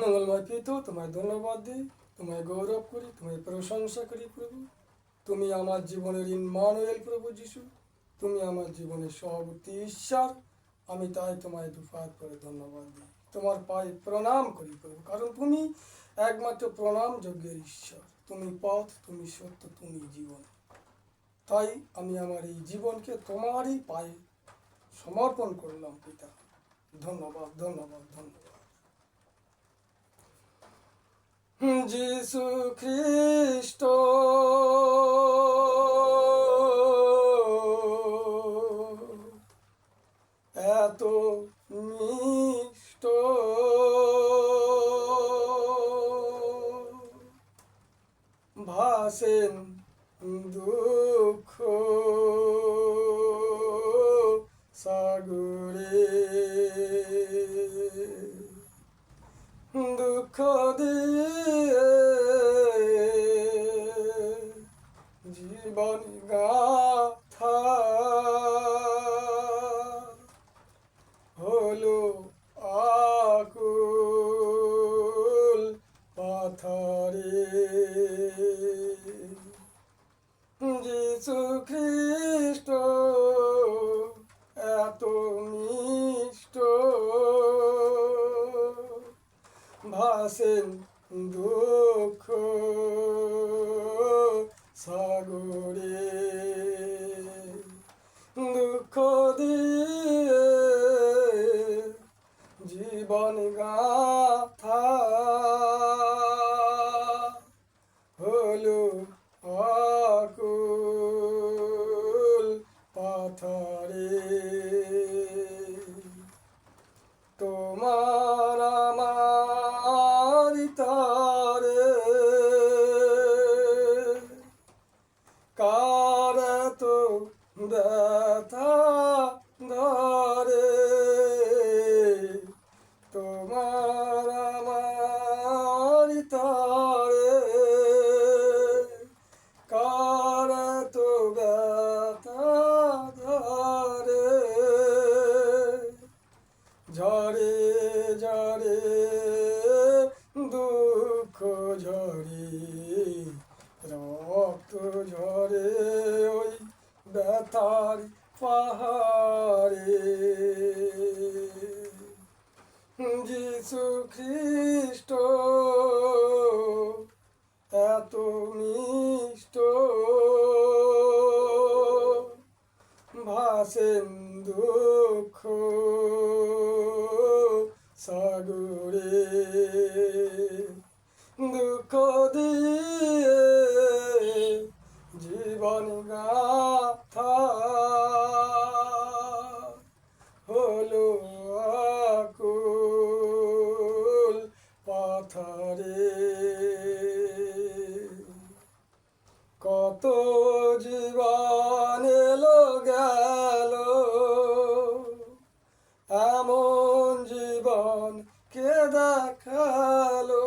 মঙ্গলময় পিতা, তোমায় ধন্যবাদ দিই, তোমায় গৌরব করি, তোমায় প্রশংসা করি প্রভু। তুমি আমার জীবনের ইম্মানুয়েল প্রভু যিশু। তুমি আমার জীবনের সভাপতি ঈশ্বর। আমি তাই তোমায় দুফাত করে ধন্যবাদ দিই, তোমার পায়ে প্রণাম করি প্রভু, কারণ তুমি একমাত্র প্রণাম যোগ্যের ঈশ্বর। তুমি পথ, তুমি সত্য, তুমি জীবন। তাই আমি আমার এই জীবনকে তোমারই পায়ে সমর্পণ করলাম পিতা। ধন্যবাদ, ধন্যবাদ, ধন্যবাদ। যিশু খ্রিস্ট এত মিষ্ট, ভাসেন দুঃখ সাগরে, দুঃখ দিয়ে জীবন গাথা হলো আকুল পাথরে। যিশু খ্রিস্ট এত মিষ্ট, ভাসেন দুঃখ সাগরে, দুঃখ দিয়ে জীবন গাথা হলো আকুল পাথরে। তোমার আমার তারে কার তো ব্যথা ধরে, তোমার আমার তারে কার তো ব্যথা ধরে। ঝরে ঝরে দুঃখ ঝরে, রক্ত ঝরে ওই ব্যথার পাহাড়ে। যিশু খ্রিস্ট এত মিষ্ট, ভাসেন দুঃখ সাগরে, দুঃখ দিয়ে জীবন গাথা হলো আকুল পাথরে। কত জীবন এলো গেল, এমন জীবন কে দেখালো।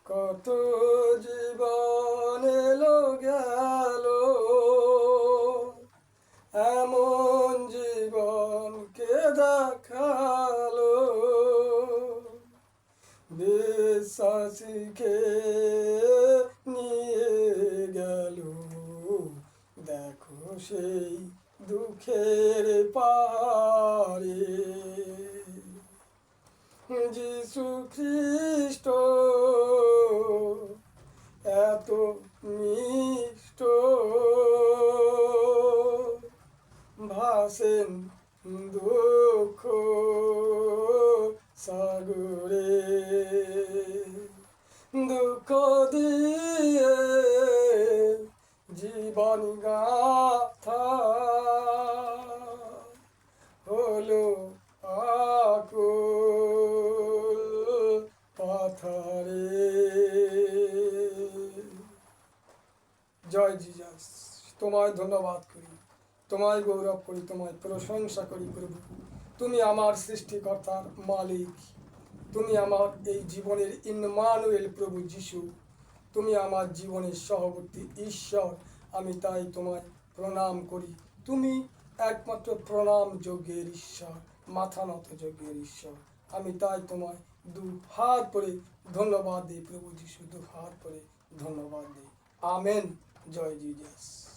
কত জীবন এলো গেল, এমন জীবন কে দেখালো। বিশ্বাসীকে নিয়ে গেল, দেখো সেই দুঃখের পাহাড়ে। যিশু খ্রিস্ট এত মিষ্ট, ভাসেন দুঃখ সাগরে, দুঃখ দিয়ে জীবন গাথা হলো আকুল পাথরে। জয় জিজাস, তোমায় ধন্যবাদ করি, তোমায় গৌরব করি, তোমায় প্রশংসা করি প্রভু। তুমি আমার সৃষ্টিকর্তার মালিক, তুমি আমার এই জীবনের ইম্মানুয়েল প্রভু যিশু। তুমি আমার জীবনের সহবর্তী ঈশ্বর। আমি তাই তোমায় প্রণাম করি। তুমি একমাত্র প্রণাম যোগ্যের ঈশ্বর, মাথা নত যোগ্যের ঈশ্বর। আমি তাই তোমায় দু হাত করে ধন্যবাদ দিই প্রভু যিশু, দু হাত করে ধন্যবাদ দিই। আমেন। জয় জিজাস।